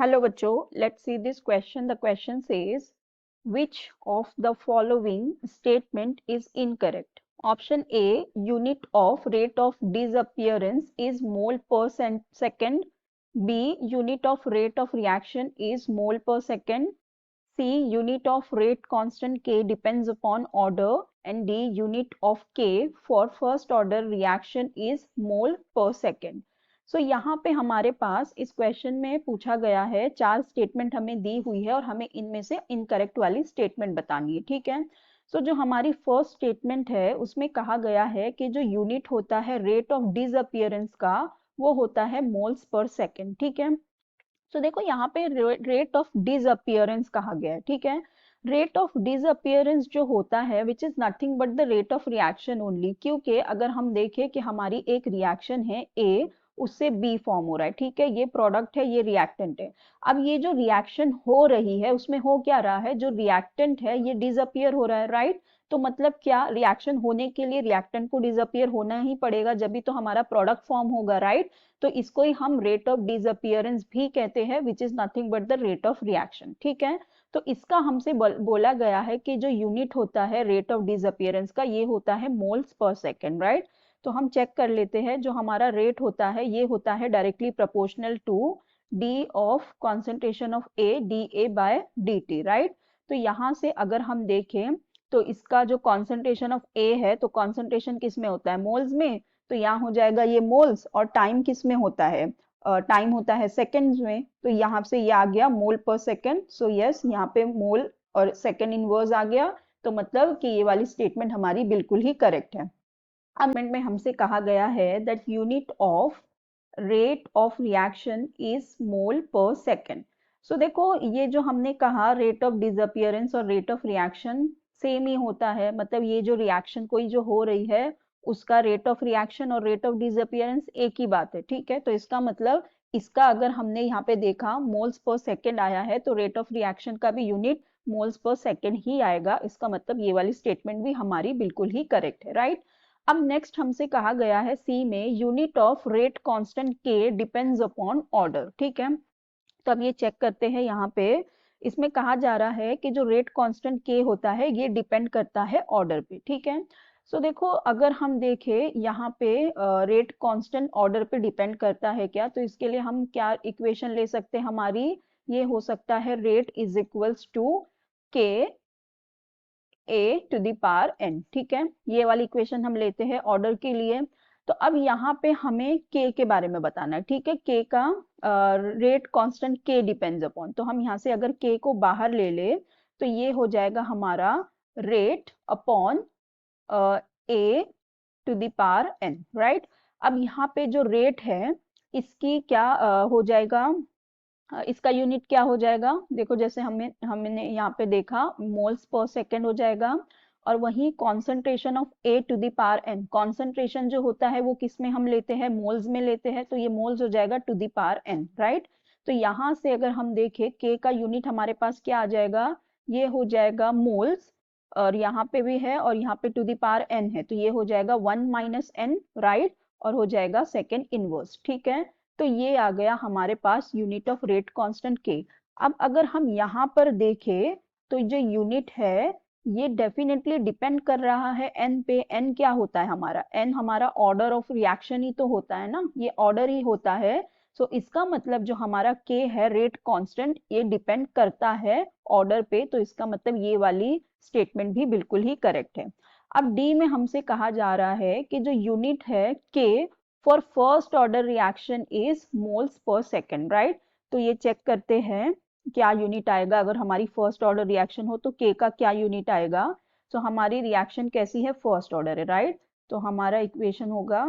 Hello बच्चों, let's see this question. The question says, which of the following statement is incorrect? Option A, unit of rate of disappearance is mole per second. B, unit of rate of reaction is mole per second. C, unit of rate constant K depends upon order. And D, unit of K for first order reaction is mole per second. सो यहाँ पे हमारे पास इस question में पूछा गया है, चार statement हमें दी हुई है और हमें इनमें से इनकरेक्ट वाली स्टेटमेंट बतानी है। ठीक है, सो जो हमारी फर्स्ट स्टेटमेंट है उसमें कहा गया है कि जो यूनिट होता है रेट ऑफ डिसअपियरेंस का वो होता है मोल्स पर सेकेंड। ठीक है, सो देखो यहाँ पे रेट ऑफ डिसअपियरेंस कहा गया है। ठीक है, रेट ऑफ डिसअपियरेंस जो होता है which is nothing but the rate of reaction only, क्योंकि अगर हम देखें कि हमारी एक रिएक्शन है ए, उससे बी फॉर्म हो रहा है। ठीक है, ये प्रोडक्ट है, ये रिएक्टेंट है। अब ये जो रिएक्शन हो रही है उसमें हो क्या रहा है, जो रिएक्टेंट है ये डिसअपियर हो रहा है, राइट। तो मतलब क्या, रिएक्शन होने के लिए रिएक्टेंट को डिसअपियर होना ही पड़ेगा, जब भी तो हमारा प्रोडक्ट फॉर्म होगा, राइट। तो इसको ही हम रेट ऑफ डिसअपियरेंस भी कहते हैं, which is nothing but the rate of reaction. ठीक है, तो इसका हमसे बोला गया है कि जो यूनिट होता है रेट ऑफ डिसअपियरेंस का ये होता है मोल्स पर सेकेंड, राइट। तो हम चेक कर लेते हैं, जो हमारा रेट होता है ये होता है directly proportional to D of concentration of A D A by D T, right. तो यहाँ से अगर हम देखें तो इसका जो कॉन्सेंट्रेशन ऑफ ए है, तो कॉन्सेंट्रेशन किस में होता है, मोल्स में। तो यहाँ हो जाएगा ये मोल्स, और टाइम किस में होता है, टाइम होता है सेकेंड्स में। तो यहाँ से ये आ गया मोल पर सेकेंड। सो यस, यहाँ पे मोल और सेकेंड इनवर्स आ गया। तो मतलब कि ये वाली स्टेटमेंट हमारी बिल्कुल ही करेक्ट है। अब में हमसे कहा गया है that unit of rate of reaction is mole पर सेकेंड। सो देखो, ये जो हमने कहा रेट ऑफ डिसअपियरेंस और रेट ऑफ रिएक्शन सेम ही होता है। मतलब ये जो रिएक्शन कोई जो हो रही है उसका रेट ऑफ रिएक्शन और रेट ऑफ डिसअपियरेंस एक ही बात है। ठीक है, तो इसका मतलब इसका अगर हमने यहाँ पे देखा मोल्स पर सेकेंड आया है, तो रेट ऑफ रिएक्शन का भी यूनिट मोल्स पर सेकेंड ही आएगा। इसका मतलब ये वाली स्टेटमेंट भी हमारी बिल्कुल ही करेक्ट है, राइट। अब नेक्स्ट हमसे कहा गया है सी में, यूनिट ऑफ रेट कांस्टेंट के डिपेंड्स अपॉन ऑर्डर। ठीक है, तो अब ये चेक करते हैं यहाँ पे। इसमें कहा जा रहा है कि जो रेट कांस्टेंट के होता है ये डिपेंड करता है ऑर्डर पे। ठीक है, सो देखो अगर हम देखें यहाँ पे रेट कांस्टेंट ऑर्डर पे डिपेंड करता है क्या, तो इसके लिए हम क्या इक्वेशन ले सकते हैं हमारी, ये हो सकता है रेट इज इक्वल्स टू के ए टू द पावर एन। ठीक है, ये वाली इक्वेशन हम लेते हैं ऑर्डर के लिए। तो अब यहाँ पे हमें के बारे में बताना है। ठीक है, के का रेट कांस्टेंट के डिपेंड्स अपॉन, तो हम यहाँ से अगर के को बाहर ले ले तो ये हो जाएगा हमारा rate upon A to the power N, right. अब यहाँ पे जो रेट है इसकी क्या हो जाएगा, इसका यूनिट क्या हो जाएगा, देखो जैसे हमने यहाँ पे देखा मोल्स पर सेकेंड हो जाएगा। और वही concentration of A to the power N, concentration जो होता है वो किस में हम लेते हैं, मोल्स में लेते हैं। तो ये मोल्स हो जाएगा to the power N, right. तो यहाँ से अगर हम देखें के का यूनिट हमारे पास क्या आ जाएगा, ये हो जाएगा मोल्स, और यहाँ पे भी है और यहाँ पे टू द पावर एन है, तो ये हो जाएगा 1 माइनस एन, राइट। और हो जाएगा सेकेंड इनवर्स। ठीक है, तो ये आ गया हमारे पास यूनिट ऑफ रेट कांस्टेंट के। अब अगर हम यहाँ पर देखें तो जो यूनिट है ये डेफिनेटली डिपेंड कर रहा है एन पे। एन क्या होता है हमारा, एन हमारा ऑर्डर ऑफ रिएक्शन ही तो होता है ना, ये ऑर्डर ही होता है। सो इसका मतलब जो हमारा के है रेट कांस्टेंट, ये डिपेंड करता है ऑर्डर पे। तो इसका मतलब ये वाली स्टेटमेंट भी बिल्कुल ही करेक्ट है। अब डी में हमसे कहा जा रहा है कि जो यूनिट है के for first order reaction is moles per second, right. तो ये चेक करते हैं क्या यूनिट आएगा, अगर हमारी फर्स्ट ऑर्डर रिएक्शन हो तो के का क्या यूनिट आएगा। तो हमारी रिएक्शन कैसी है, फर्स्ट ऑर्डर है, राइट। तो हमारा इक्वेशन होगा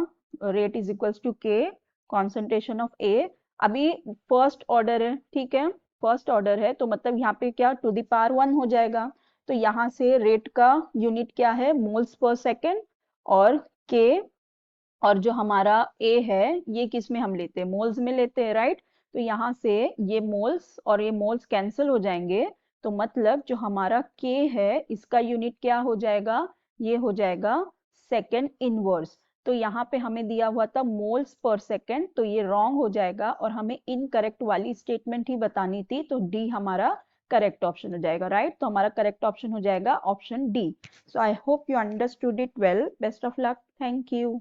रेट इज इक्वल्स टू के कॉन्सेंट्रेशन ऑफ ए। अभी फर्स्ट ऑर्डर है, ठीक है, फर्स्ट ऑर्डर है तो मतलब यहाँ पे क्या टू द पावर 1 हो जाएगा। तो यहाँ से रेट का यूनिट क्या है, मोल्स पर सेकेंड, और के और जो हमारा ए है ये किस में हम लेते हैं, मोल्स में लेते हैं, राइट। तो यहाँ से ये मोल्स और ये मोल्स कैंसिल हो जाएंगे। तो मतलब जो हमारा के है इसका यूनिट क्या हो जाएगा, ये हो जाएगा सेकेंड इनवर्स। तो यहाँ पे हमें दिया हुआ था मोल्स पर सेकेंड, तो ये रॉन्ग हो जाएगा और हमें इनकरेक्ट वाली स्टेटमेंट ही बतानी थी, तो डी हमारा करेक्ट ऑप्शन हो जाएगा, राइट। तो हमारा करेक्ट ऑप्शन हो जाएगा option D. So I hope you understood it well. Best of luck. Thank you.